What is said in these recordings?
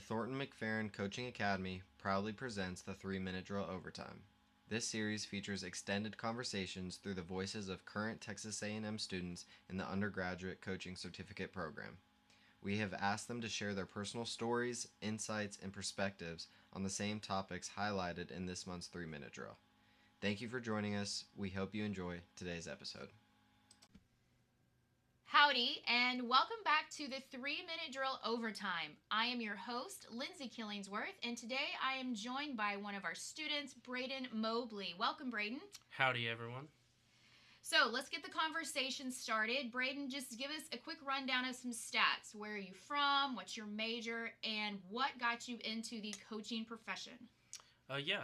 the Thornton-McFerrin Coaching Academy proudly presents the 3-Minute Drill Overtime. This series features extended conversations through the voices of current Texas A&M students in the Undergraduate Coaching Certificate Program. We have asked them to share their personal stories, insights, and perspectives on the same topics highlighted in this month's 3-Minute Drill. Thank you for joining us. We hope you enjoy today's episode. Howdy, and welcome back to the 3-Minute Drill Overtime. I am your host, Lindsay Killingsworth, and today I am joined by one of our students, Braden Mobley. Welcome, Braden. Howdy, everyone. So let's get the conversation started. Braden, just give us a quick rundown of some stats. Where are you from? What's your major? And what got you into the coaching profession?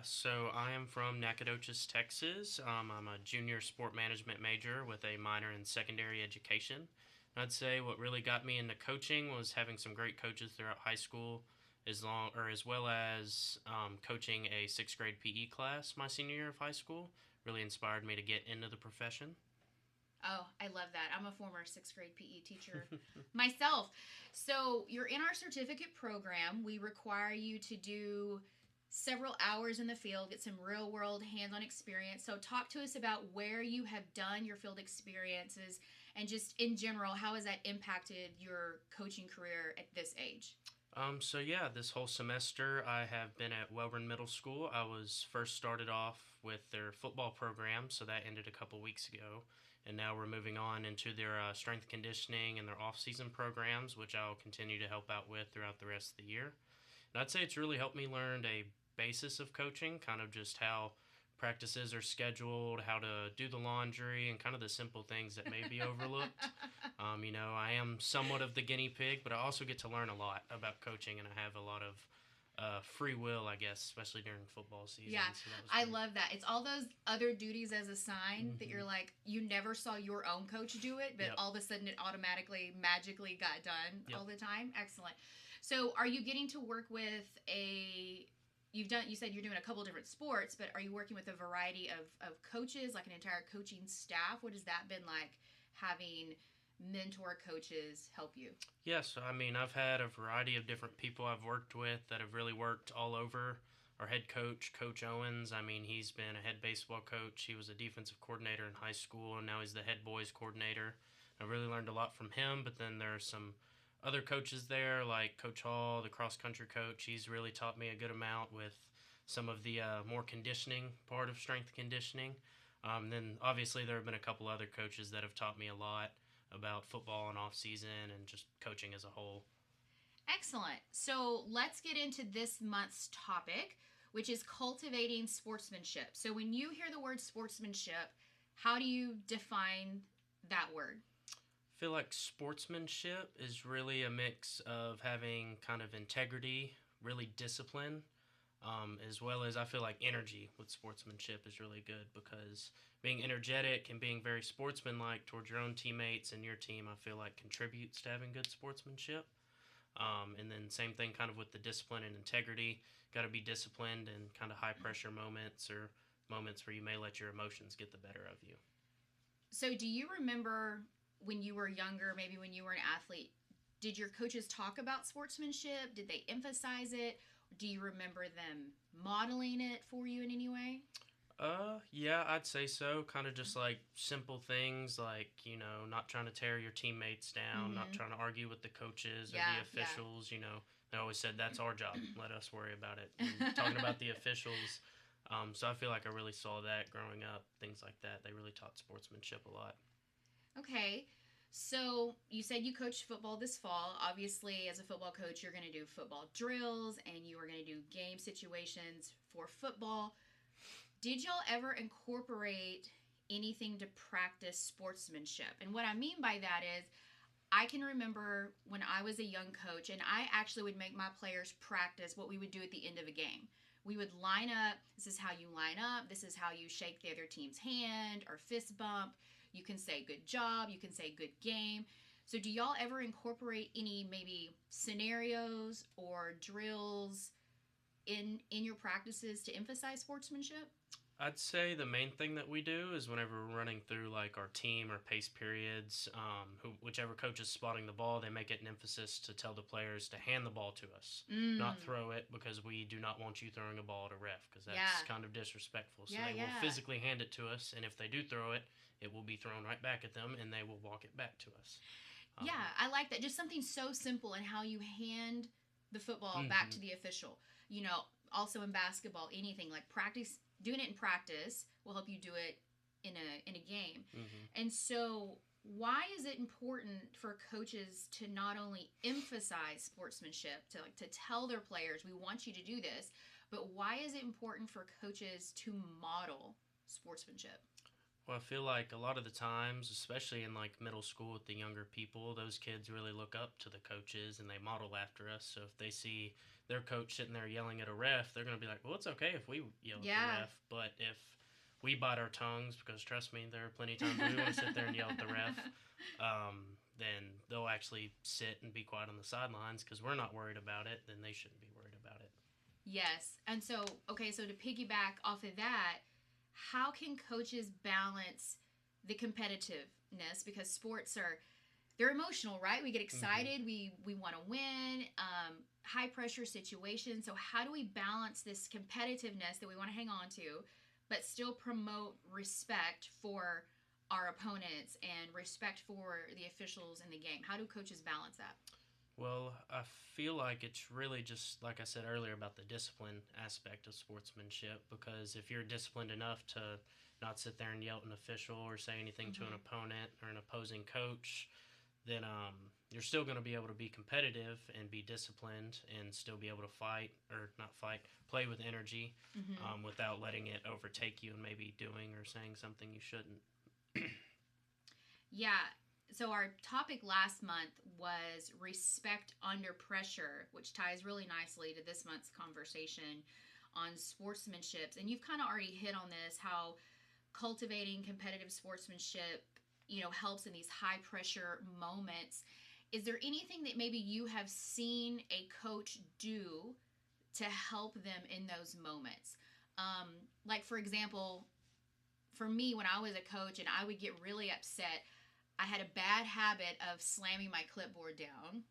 So I am from Nacogdoches, Texas. I'm a junior sport management major with a minor in secondary education. And I'd say what really got me into coaching was having some great coaches throughout high school, as well as coaching a 6th grade PE class my senior year of high school. Really inspired me to get into the profession. Oh, I love that. I'm a former 6th grade PE teacher myself. So you're in our certificate program. We require you to do several hours in the field, get some real world hands-on experience. So talk to us about where you have done your field experiences and just in general, how has that impacted your coaching career at this age? This whole semester I have been at Welborn Middle School. I was first started off with their football program, so that ended a couple weeks ago. And now we're moving on into their strength conditioning and their off-season programs, which I'll continue to help out with throughout the rest of the year. And I'd say it's really helped me learn a basis of coaching, kind of just how practices are scheduled, how to do the laundry, and kind of the simple things that may be overlooked. I am somewhat of the guinea pig, but I also get to learn a lot about coaching, and I have a lot of free will, I guess, especially during football season. Yeah, so I love that. It's all those other duties as assigned that you're like, you never saw your own coach do it, but all of a sudden it automatically, magically got done all the time. Excellent. So are you getting to work with you said you're doing a couple different sports, but are you working with a variety of coaches, like an entire coaching staff? What has that been like, having mentor coaches help you? Yes, I've had a variety of different people I've worked with that have really worked all over. Our head coach, Coach Owens, he's been a head baseball coach. He was a defensive coordinator in high school, and now he's the head boys coordinator. I really learned a lot from him, but then there are some other coaches there, like Coach Hall, the cross-country coach. He's really taught me a good amount with some of the more conditioning part of strength conditioning. Then, obviously, there have been a couple other coaches that have taught me a lot about football and off-season and just coaching as a whole. Excellent. So let's get into this month's topic, which is cultivating sportsmanship. So when you hear the word sportsmanship, how do you define that word? I feel like sportsmanship is really a mix of having kind of integrity, really discipline, as well as I feel like energy with sportsmanship is really good, because being energetic and being very sportsmanlike towards your own teammates and your team, I feel like contributes to having good sportsmanship. And then same thing kind of with the discipline and integrity. Got to be disciplined in kind of high pressure moments or moments where you may let your emotions get the better of you. So do you remember when you were younger, maybe when you were an athlete, did your coaches talk about sportsmanship? Did they emphasize it? Do you remember them modeling it for you in any way? Yeah, I'd say so. Kind of just like simple things like, not trying to tear your teammates down, not trying to argue with the coaches or the officials. They always said, that's our job. Let us worry about it. And talking about the officials. So I feel like I really saw that growing up, things like that. They really taught sportsmanship a lot. Okay, so you said you coached football this fall. Obviously, as a football coach, you're going to do football drills and you are going to do game situations for football. Did y'all ever incorporate anything to practice sportsmanship? And what I mean by that is, I can remember when I was a young coach, and I actually would make my players practice what we would do at the end of a game. We would line up. This is how you line up. This is how you shake the other team's hand or fist bump. You can say good job. You can say good game. So do y'all ever incorporate any maybe scenarios or drills in your practices to emphasize sportsmanship? I'd say the main thing that we do is whenever we're running through like our team or pace periods, whichever coach is spotting the ball, they make it an emphasis to tell the players to hand the ball to us, not Mm. throw it, because we do not want you throwing a ball at a ref, because that's Yeah. kind of disrespectful. So Yeah, they will yeah. physically hand it to us, and if they do throw it, it will be thrown right back at them, and they will walk it back to us. Yeah, I like that. Just something so simple in how you hand the football back to Mhm. the official. You know, also in basketball, anything like practice, doing it in practice will help you do it in a game. Mhm. And so, why is it important for coaches to not only emphasize sportsmanship, to like to tell their players, we want you to do this, but why is it important for coaches to model sportsmanship? Well, I feel like a lot of the times, especially in like middle school with the younger people, those kids really look up to the coaches and they model after us. So if they see their coach sitting there yelling at a ref, they're going to be like, well, it's okay if we yell at the Yeah. ref. But if we bite our tongues, because trust me, there are plenty of times we want to sit there and yell at the ref, then they'll actually sit and be quiet on the sidelines because we're not worried about it. Then they shouldn't be worried about it. Yes. And so, okay, so to piggyback off of that, how can coaches balance the competitiveness? Because sports are, they're emotional, right? We get excited, we want to win, high pressure situations. So how do we balance this competitiveness that we want to hang on to, but still promote respect for our opponents and respect for the officials in the game? How do coaches balance that? Well, I feel like it's really just like I said earlier about the discipline aspect of sportsmanship, because if you're disciplined enough to not sit there and yell at an official or say anything to an Mm-hmm. opponent or an opposing coach, then you're still going to be able to be competitive and be disciplined and still be able to fight, or not fight, play with energy, Mm-hmm. without letting it overtake you and maybe doing or saying something you shouldn't. Yeah. So our topic last month was respect under pressure, which ties really nicely to this month's conversation on sportsmanship. And you've kind of already hit on this, how cultivating competitive sportsmanship, helps in these high pressure moments. Is there anything that maybe you have seen a coach do to help them in those moments? Like, for example, for me, when I was a coach and I would get really upset, I had a bad habit of slamming my clipboard down,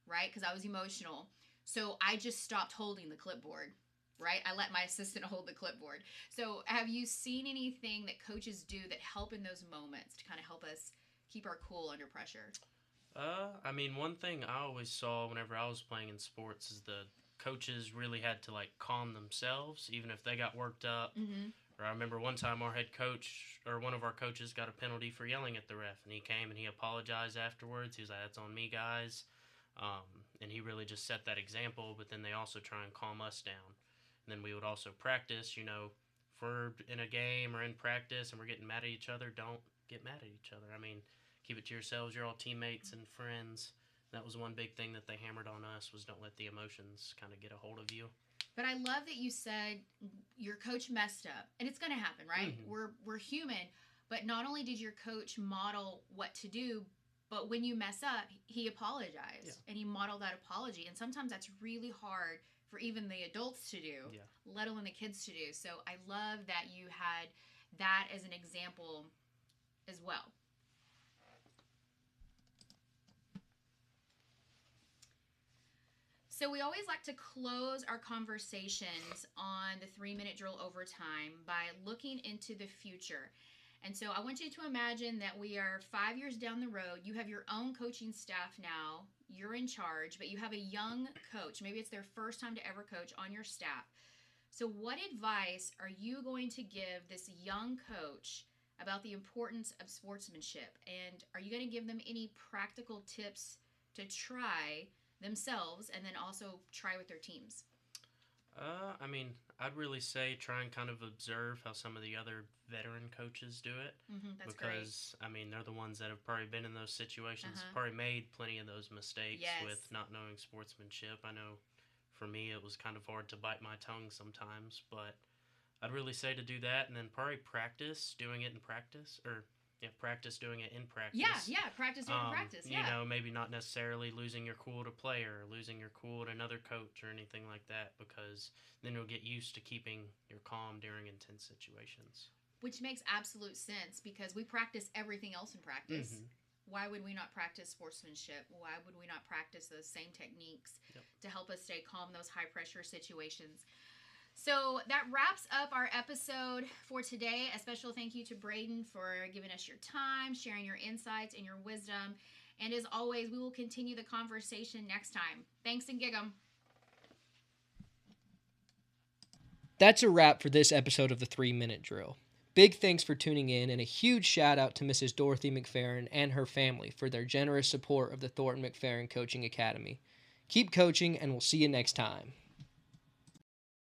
right? Because I was emotional. So I just stopped holding the clipboard, right? I let my assistant hold the clipboard. So have you seen anything that coaches do that help in those moments to kind of help us keep our cool under pressure? I mean, one thing I always saw whenever I was playing in sports is the coaches really had to like calm themselves, even if they got worked up. Mm-hmm. Or I remember one time our head coach or one of our coaches got a penalty for yelling at the ref, and he came and he apologized afterwards. He was like, "That's on me, guys," and he really just set that example. But then they also try and calm us down. And then we would also practice. If we're in a game or in practice and we're getting mad at each other, don't get mad at each other. I mean, keep it to yourselves. You're all teammates and friends. That was one big thing that they hammered on us, was don't let the emotions kind of get a hold of you. But I love that you said your coach messed up, and it's going to happen, right? Mm-hmm. We're human, but not only did your coach model what to do, but when you mess up, he apologized and he modeled that apology. And sometimes that's really hard for even the adults to do, Yeah. let alone the kids to do. So I love that you had that as an example as well. So we always like to close our conversations on the 3-minute drill overtime by looking into the future. And so I want you to imagine that we are 5 years down the road. You have your own coaching staff now. You're in charge, but you have a young coach. Maybe it's their first time to ever coach on your staff. So what advice are you going to give this young coach about the importance of sportsmanship? And are you going to give them any practical tips to try themselves and then also try with their teams? I mean, I'd really say try and kind of observe how some of the other veteran coaches do it. That's because, great. I mean, they're the ones that have probably been in those situations, Uh-huh. probably made plenty of those mistakes Yes. with not knowing sportsmanship. I know for me it was kind of hard to bite my tongue sometimes, but I'd really say to do that and then probably practice doing it in practice, or Yeah, practice doing it in practice. Practice doing practice. Yeah. You know, maybe not necessarily losing your cool to player or losing your cool to another coach or anything like that, because then you'll get used to keeping your calm during intense situations. Which makes absolute sense, because we practice everything else in practice. Mm-hmm. Why would we not practice sportsmanship? Why would we not practice those same techniques to help us stay calm in those high pressure situations? So that wraps up our episode for today. A special thank you to Braden for giving us your time, sharing your insights and your wisdom. And as always, we will continue the conversation next time. Thanks and gig 'em. That's a wrap for this episode of the 3-Minute Drill. Big thanks for tuning in, and a huge shout out to Mrs. Dorothy McFerrin and her family for their generous support of the Thornton-McFerrin Coaching Academy. Keep coaching, and we'll see you next time.